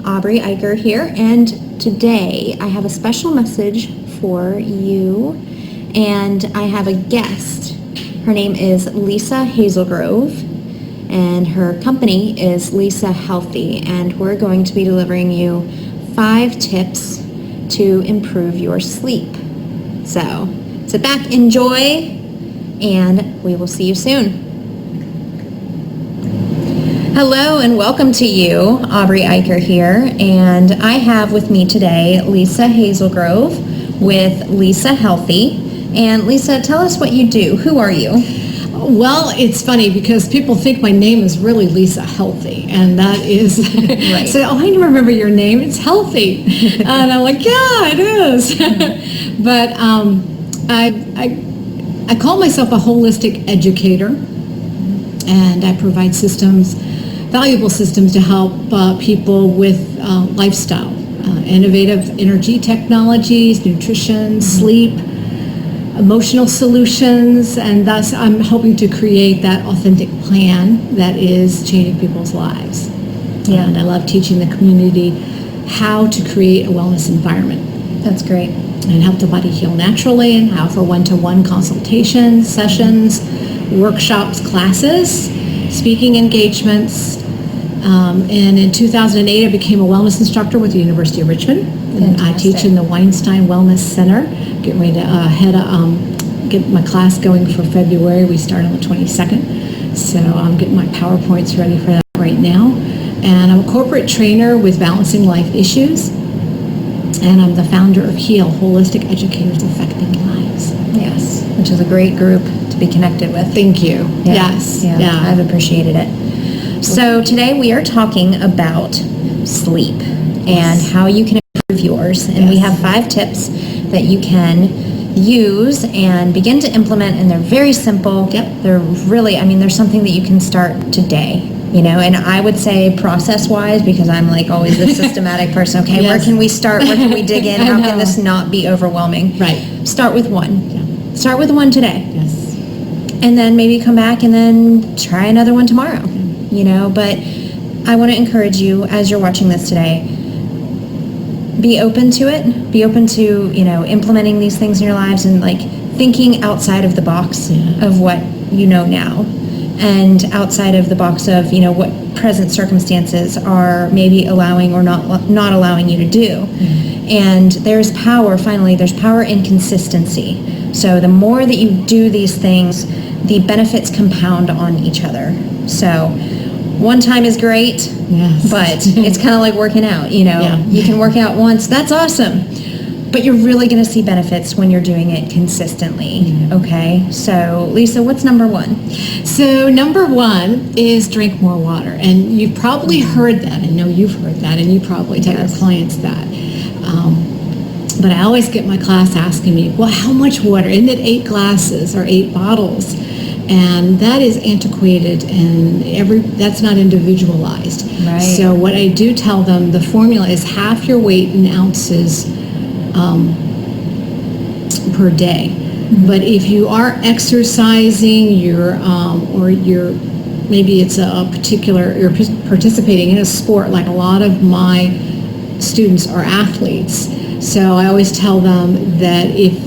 Aubrey Eicher here, and today I have a special message for you, and I have a guest. Her name is Lisa Hazelgrove, and her company is Lisa Healthy, and we're going to be delivering you 5 tips to improve your sleep. So sit back, enjoy, and we will see you soon. Hello and welcome to you. Aubrey Eicher here, and I have with me today Lisa Hazelgrove with Lisa Healthy. And Lisa, tell us what you do. Who are you? Well, it's funny because people think my name is really Lisa Healthy, and that is Right. So, I remember your name. It's Healthy, and I'm like, yeah, it is. But I call myself a holistic educator, and I provide valuable systems to help people with lifestyle, innovative energy technologies, nutrition, sleep, emotional solutions, and thus I'm hoping to create that authentic plan that is changing people's lives. Yeah. And I love teaching the community how to create a wellness environment. That's great. And help the body heal naturally, and how for one-to-one consultations, sessions, workshops, classes, speaking engagements. And in 2008, I became a wellness instructor with the University of Richmond. And I teach in the Weinstein Wellness Center. Getting ready to get my class going for February. We start on the 22nd. So I'm getting my PowerPoints ready for that right now. And I'm a corporate trainer with Balancing Life Issues. And I'm the founder of HEAL, Holistic Educators Affecting Lives. Yes, which is a great group to be connected with. Thank you. Yeah. Yes. Yeah, Yeah. I've appreciated it. So today we are talking about sleep and how you can improve yours. And we have 5 tips that you can use and begin to implement, and they're very simple. Yep. They're really, there's something that you can start today. And I would say process-wise, because I'm like always the systematic person. Okay, Yes. where can we start? Where can we dig in? I How know. can this not be overwhelming? Right. Start with one. Yeah. Start with one today. Yes. And then maybe come back and then try another one tomorrow. But I want to encourage you, as you're watching this today, be open to it. Be open to, implementing these things in your lives and like thinking outside of the box of what you know now, and outside of the box of, what present circumstances are maybe allowing or not allowing you to do. And there's power in consistency. So the more that you do these things, the benefits compound on each other. So one time is great, Yes. but it's kind of like working out, Yeah. You can work out once, that's awesome. But you're really going to see benefits when you're doing it consistently, okay? So, Lisa, what's number 1? So number 1 is drink more water. And you've probably heard that. I know you've heard that, and you probably tell your clients that. But I always get my class asking me, well, how much water? Isn't it 8 glasses or 8 bottles? And that is antiquated, and that's not individualized. Right. So what I do tell them, the formula is half your weight in ounces per day. But if you are exercising, maybe it's you're participating in a sport, like a lot of my students are athletes. So I always tell them that if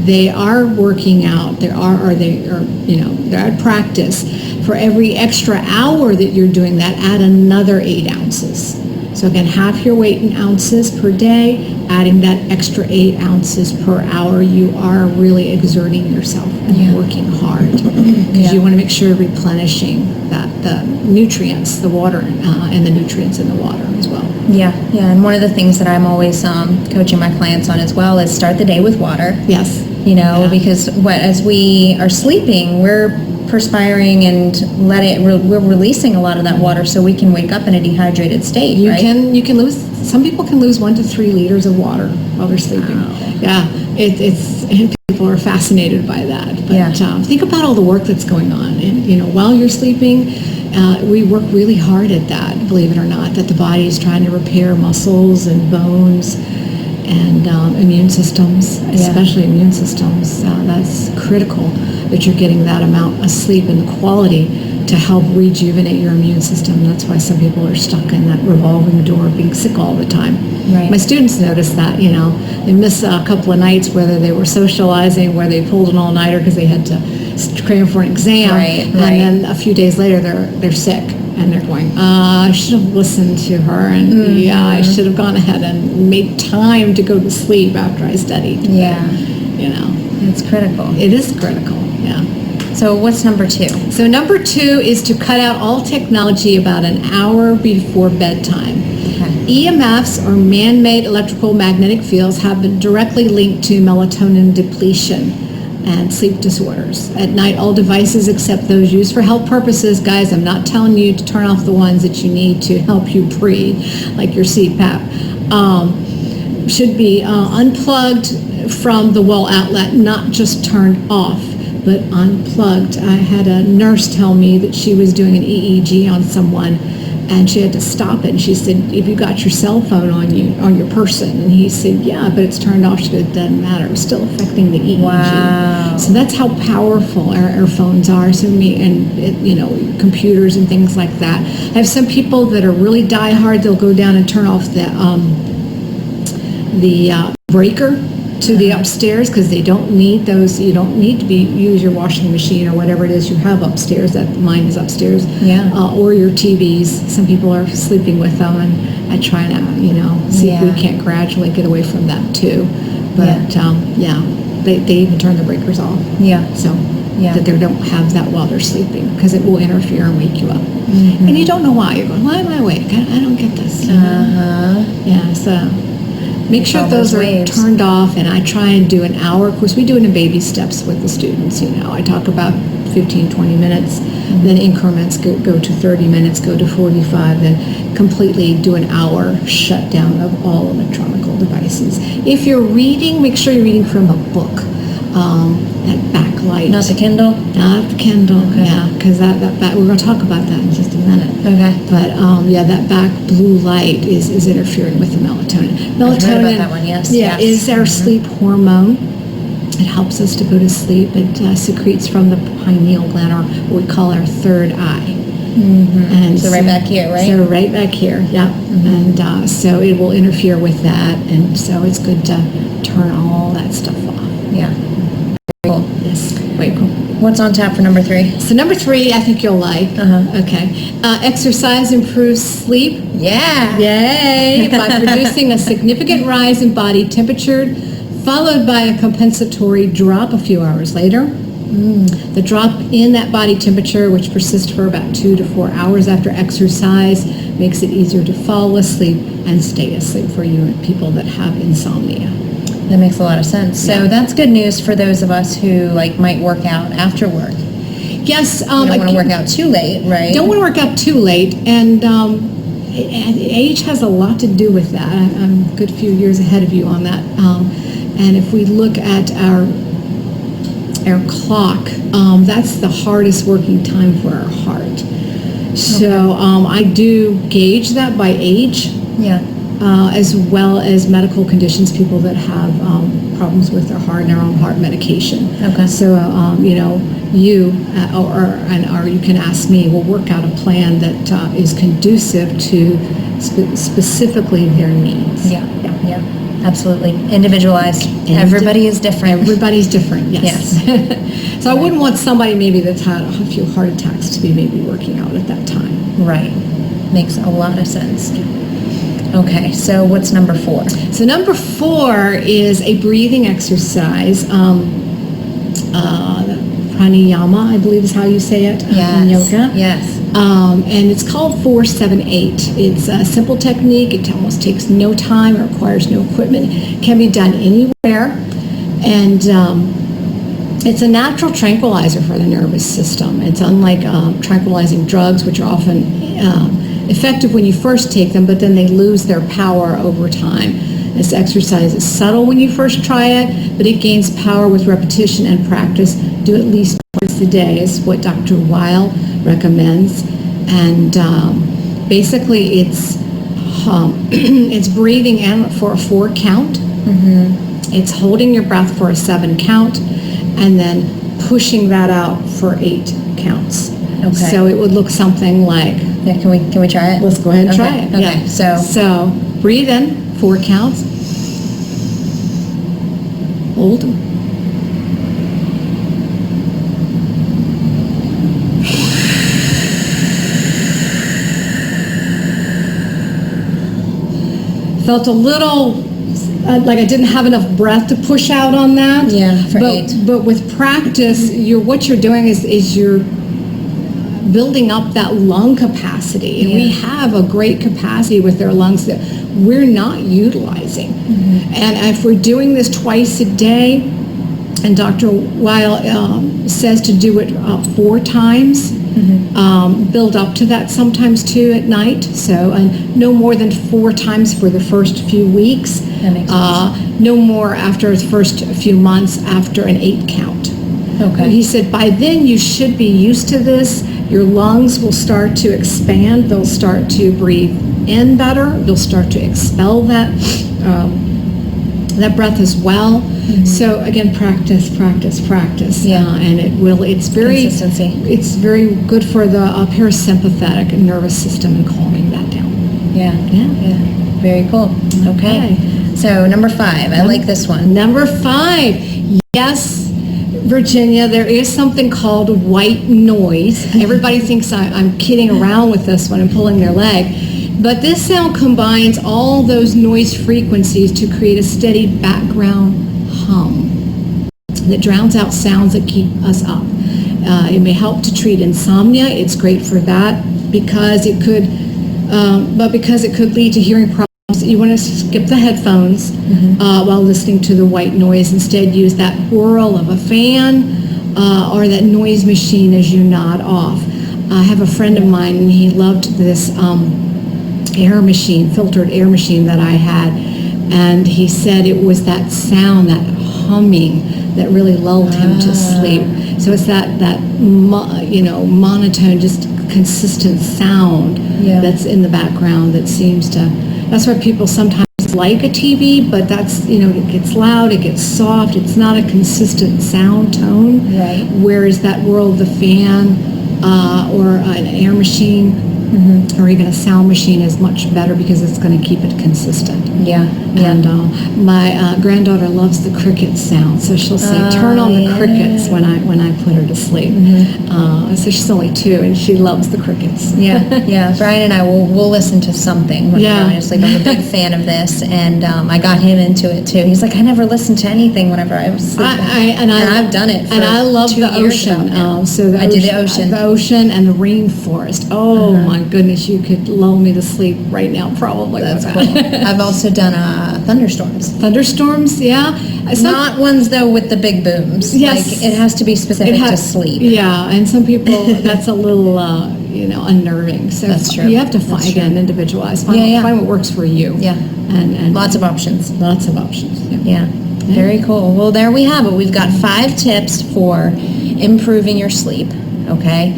they are working out, they're at practice, for every extra hour that you're doing that, add another 8 ounces. So again, half your weight in ounces per day, adding that extra 8 ounces per hour, you are really exerting yourself and working hard, because you want to make sure you're replenishing the nutrients, the water, and the nutrients in the water as well. Yeah, and one of the things that I'm always coaching my clients on as well is start the day with water. Yes. Because as we are sleeping, we're perspiring and we're releasing a lot of that water, so we can wake up in a dehydrated state. You right? can lose. Some people can lose 1 to 3 liters of water while they're sleeping. Wow. Yeah, it's people are fascinated by that. But think about all the work that's going on, and while you're sleeping, we work really hard at that. Believe it or not, that the body is trying to repair muscles and bones and immune systems, especially immune systems. That's critical that you're getting that amount of sleep and the quality to help rejuvenate your immune system. That's why some people are stuck in that revolving door of being sick all the time. Right. My students notice that, they miss a couple of nights, whether they were socializing, where they pulled an all-nighter because they had to cram for an exam, and then a few days later they're sick, and they're going, I should have listened to her, and I should have gone ahead and made time to go to sleep after I studied. Yeah. It's critical. It is critical, yeah. So what's number 2? So number 2 is to cut out all technology about an hour before bedtime. Okay. EMFs, or man-made electrical magnetic fields, have been directly linked to melatonin depletion and sleep disorders. At night, all devices except those used for health purposes, guys, I'm not telling you to turn off the ones that you need to help you breathe, like your CPAP, should be unplugged from the wall outlet, not just turned off, but unplugged. I had a nurse tell me that she was doing an EEG on someone, and she had to stop it. And she said, "If you got your cell phone on your person?" And he said, "Yeah, but it's turned off." She said, "It doesn't matter. It was still affecting the EEG." Wow. So that's how powerful our phones are. So computers and things like that. I have some people that are really diehard. They'll go down and turn off the breaker to the upstairs, because they don't need those. You don't need to use your washing machine or whatever it is you have upstairs. That mine is upstairs. Yeah. Or your TVs. Some people are sleeping with them, and I try to see if we can't gradually get away from that too. But they even turn the breakers off. Yeah. So that they don't have that while they're sleeping, because it will interfere and wake you up. Mm-hmm. And you don't know why. You're going, why am I awake? I don't get this. Yeah. So make sure those are turned off, and I try and do an hour. Of course, we do it in baby steps with the students. I talk about 15, 20 minutes, then increments go to 30 minutes, go to 45, then completely do an hour shutdown of all electronic devices. If you're reading, make sure you're reading from a book. That backlight. Not the Kindle? Not the Kindle, okay. Because that we're going to talk about that in just a minute. Okay. But that back blue light is interfering with the melatonin. Melatonin, I've heard about that one, yes. Is our sleep hormone. It helps us to go to sleep. It secretes from the pineal gland, or what we call our third eye. Mm-hmm. And so right back here, right? So right back here, yeah. Mm-hmm. And so it will interfere with that, and so it's good to turn all that stuff off. Yeah. Cool. Yes, very cool. What's on tap for number 3? So number 3, I think you'll like. Okay. Exercise improves sleep. Yeah. Yay! By producing a significant rise in body temperature, followed by a compensatory drop a few hours later. The drop in that body temperature, which persists for about 2 to 4 hours after exercise, makes it easier to fall asleep and stay asleep for you people that have insomnia. That makes a lot of sense. So that's good news for those of us who might work out after work. Yes. You don't want to work out too late, right? Don't want to work out too late, and age has a lot to do with that. I'm a good few years ahead of you on that. And if we look at our clock, that's the hardest working time for our heart. So I do gauge that by age. Yeah. As well as medical conditions, people that have problems with their heart and their own heart medication. Okay. So, you or you can ask me, we'll work out a plan that is conducive to specifically their needs. Yeah. Absolutely. Individualized. Everybody is different. Everybody's different, yes. So I wouldn't want somebody maybe that's had a few heart attacks to be maybe working out at that time. Right. Makes a lot of sense. Okay, so what's number 4? So number 4 is a breathing exercise. Pranayama, I believe is how you say it in yoga. Yes. And it's called 4-7-8. It's a simple technique. It almost takes no time. It requires no equipment. It can be done anywhere. And it's a natural tranquilizer for the nervous system. It's unlike tranquilizing drugs, which are often effective when you first take them, but then they lose their power over time. This exercise is subtle when you first try it, but it gains power with repetition and practice. Do at least twice a day is what Dr. Weil recommends. And basically it's breathing in for a 4 count. Mm-hmm. It's holding your breath for a 7 count, and then pushing that out for 8 counts. Okay. So it would look something like, Yeah, can we try it? let's go ahead and try it. Okay. Yeah. So breathe in 4 counts. Hold. Felt a little like I didn't have enough breath to push out on that. Yeah, for 8. But with practice, what you're doing is you're building up that lung capacity. And we have a great capacity with our lungs that we're not utilizing. And if we're doing this twice a day, and Dr. Weil says to do it 4 times, build up to that, sometimes 2 at night. So no more than 4 times for the first few weeks. That makes sense. No more after the first few months after an 8 count. Okay. He said by then you should be used to this. Your lungs will start to expand. They'll start to breathe in better. You'll start to expel that breath as well. So again, practice. Yeah. And it's very Consistency. It's very good for the parasympathetic nervous system and calming that down. Yeah. Yeah. Very cool. Okay. So number 5, I like this one. Number 5, yes, Virginia, there is something called white noise. Everybody thinks I'm kidding around with this one and pulling their leg. But this sound combines all those noise frequencies to create a steady background hum that drowns out sounds that keep us up. It may help to treat insomnia. It's great for that because it could lead to hearing problems. You want to skip the headphones while listening to the white noise. Instead, use that whirl of a fan or that noise machine as you nod off. I have a friend of mine, and he loved this filtered air machine that I had, and he said it was that sound, that humming, that really lulled him to sleep. So it's that monotone, just consistent sound that's in the background that seems to. That's why people sometimes like a TV, but that's, it gets loud, it gets soft, it's not a consistent sound tone. Right. Whereas that whirl of the fan or an air machine or even a sound machine is much better because it's going to keep it consistent. Yeah. And my granddaughter loves the cricket sound, so she'll say, "Turn on the crickets" when I put her to sleep. So she's only 2, and she loves the crickets. Yeah. Brian and I will listen to something when we're going to sleep. I'm a big fan of this, and I got him into it too. He's like, I never listened to anything whenever I was sleeping. And I've done it for and I love 2 the years ocean. now. So I do the ocean. The ocean and the rainforest. Oh my goodness, you could lull me to sleep right now, probably. That's cool. I've also done thunderstorms. Thunderstorms, yeah. Not ones though with the big booms. Yes. Like it has to be specific to sleep. Yeah, and some people that's a little unnerving. So that's true. You have to find individualize. Find what works for you. Yeah. And lots of options. Lots of options. Yeah. Very cool. Well, there we have it. We've got 5 tips for improving your sleep. Okay.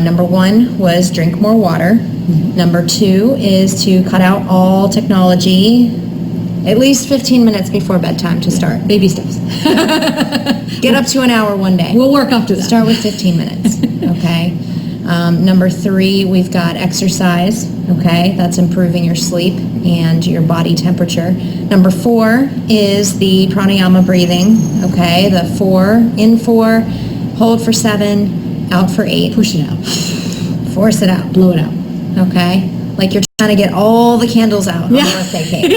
Number 1 was drink more water. Number 2 is to cut out all technology at least 15 minutes before bedtime to start. Baby steps. Get up to an hour one day. We'll work up to that. Start with 15 minutes. Okay. Number 3, we've got exercise. Okay. That's improving your sleep and your body temperature. Number 4 is the pranayama breathing. Okay. The 4, in 4, hold for 7, out for 8. Push it out. Force it out. Blow it out. Okay. Like you're trying to get all the candles out on the birthday cake.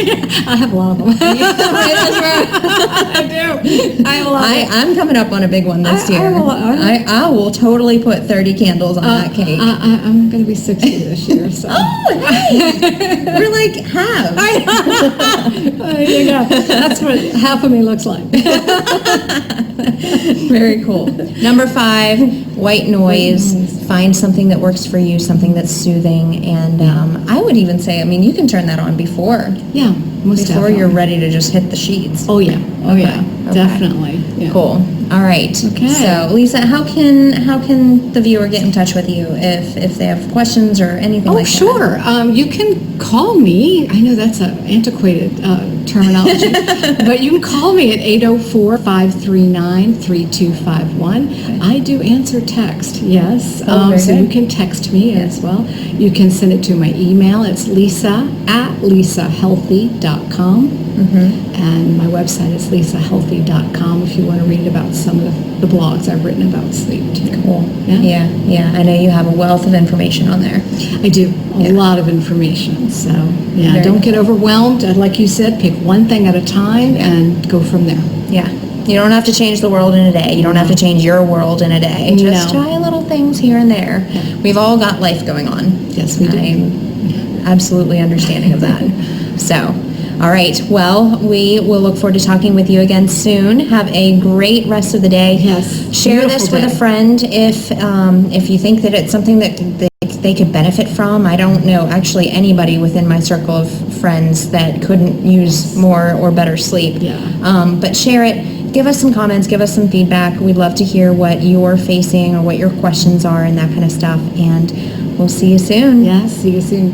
I have a lot of them. That's right. I do. I have a lot. I'm coming up on a big one this year. I have a lot. I will totally put 30 candles on that cake. I'm going to be 60 this year. So. Oh, hey! We're like half. Yeah. That's what half of me looks like. Very cool. Number 5, white noise. Find something that works for you, something that's soothing, and I would even say, you can turn that on before. Yeah, most before definitely. you're ready to just hit the sheets. Oh yeah, Okay. definitely. Yeah. Cool. All right. Okay. So, Lisa, how can the viewer get in touch with you if they have questions or anything like that? Oh, sure. You can call me. I know that's an antiquated terminology, but you can call me at 804-539-3251. I do answer text, yes. very So good. you can text me as well. You can send it to my email. It's lisa@lisahealthy.com. And my website is lisahealthy.com if you want to read about some of the blogs I've written about sleep too. Cool. Yeah. Yeah. I know you have a wealth of information on there. I do a lot of information, so yeah, Very don't get overwhelmed. Like you said, pick one thing at a time and go from there. Yeah. You don't have to change the world in a day. You don't have to change your world in a day. Just No. try little things here and there. We've all got life going on. Yes, we do. I'm absolutely understanding of that. So, all right. Well, we will look forward to talking with you again soon. Have a great rest of the day. Yes. Share this Beautiful with a day. friend if you think that it's something that they could benefit from. I don't know actually anybody within my circle of friends that couldn't use more or better sleep. Yeah. But share it. Give us some comments. Give us some feedback. We'd love to hear what you're facing or what your questions are and that kind of stuff. And we'll see you soon. Yeah, see you soon.